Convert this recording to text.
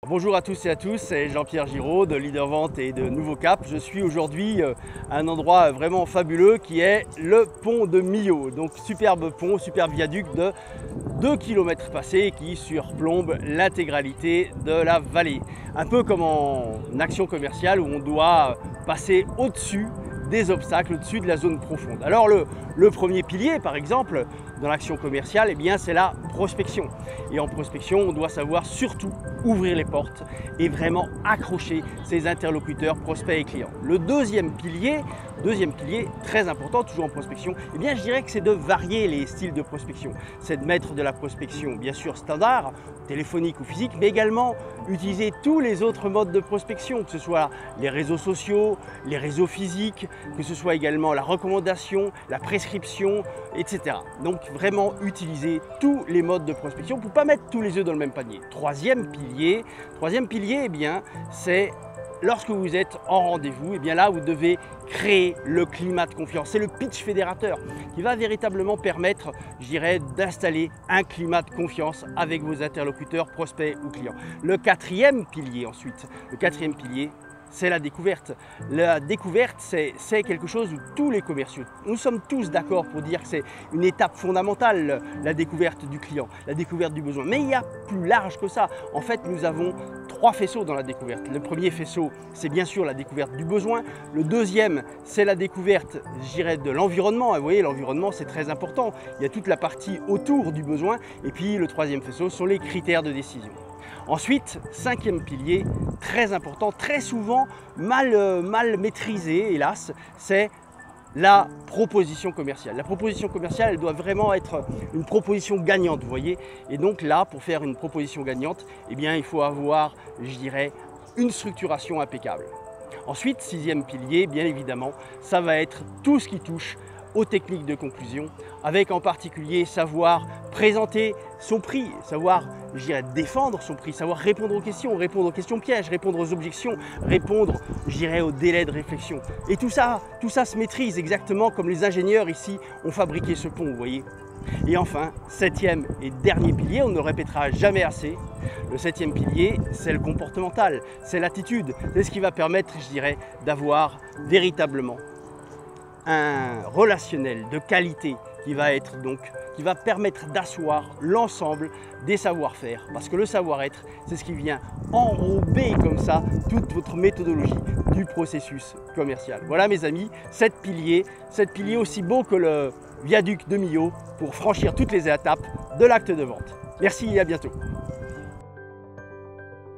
Bonjour à tous et à tous, c'est Jean-Pierre Giraud de Leader Vente et de Nouveau Cap. Je suis aujourd'hui à un endroit vraiment fabuleux qui est le pont de Millau. Donc superbe pont, superbe viaduc de 2 km passés qui surplombe l'intégralité de la vallée. Un peu comme en action commerciale où on doit passer au-dessus des obstacles, au-dessus de la zone profonde. Alors le premier pilier par exemple dans l'action commerciale, c'est la prospection. Et en prospection, on doit savoir surtout ouvrir les portes et vraiment accrocher ses interlocuteurs, prospects et clients. Le deuxième pilier très important, toujours en prospection, je dirais que c'est de varier les styles de prospection. C'est de mettre de la prospection bien sûr standard, téléphonique ou physique, mais également utiliser tous les autres modes de prospection, que ce soit les réseaux sociaux, les réseaux physiques, que ce soit également la recommandation, la prescription, etc. Donc vraiment utiliser tous les modes de prospection pour ne pas mettre tous les œufs dans le même panier. Troisième pilier, c'est lorsque vous êtes en rendez-vous, là vous devez créer le climat de confiance. C'est le pitch fédérateur qui va véritablement permettre, d'installer un climat de confiance avec vos interlocuteurs, prospects ou clients. Le quatrième pilier, c'est la découverte. La découverte, c'est quelque chose où tous les commerciaux, nous sommes tous d'accord pour dire que c'est une étape fondamentale, la découverte du client, la découverte du besoin. Mais il y a plus large que ça. En fait, nous avons 3 faisceaux dans la découverte. Le premier faisceau, c'est bien sûr la découverte du besoin. Le deuxième, c'est la découverte, de l'environnement. Vous voyez, l'environnement, c'est très important. Il y a toute la partie autour du besoin. Et puis, le troisième faisceau sont les critères de décision. Ensuite, cinquième pilier, très important, très souvent mal maîtrisé, hélas, c'est la proposition commerciale. La proposition commerciale, elle doit vraiment être une proposition gagnante, vous voyez. Et donc là, pour faire une proposition gagnante, il faut avoir, une structuration impeccable. Ensuite, sixième pilier, bien évidemment, ça va être tout ce qui touche aux techniques de conclusion, avec en particulier savoir présenter son prix, savoir défendre son prix, savoir répondre aux questions pièges, répondre aux objections, répondre au délai de réflexion. Et tout ça se maîtrise exactement comme les ingénieurs ici ont fabriqué ce pont, vous voyez. Et enfin, septième et dernier pilier, on ne le répétera jamais assez, le septième pilier, c'est le comportemental, c'est l'attitude, c'est ce qui va permettre, d'avoir véritablement un relationnel de qualité qui va permettre d'asseoir l'ensemble des savoir-faire. Parce que le savoir-être, c'est ce qui vient enrober comme ça toute votre méthodologie du processus commercial. Voilà mes amis, 7 piliers aussi beaux que le viaduc de Millau pour franchir toutes les étapes de l'acte de vente. Merci et à bientôt.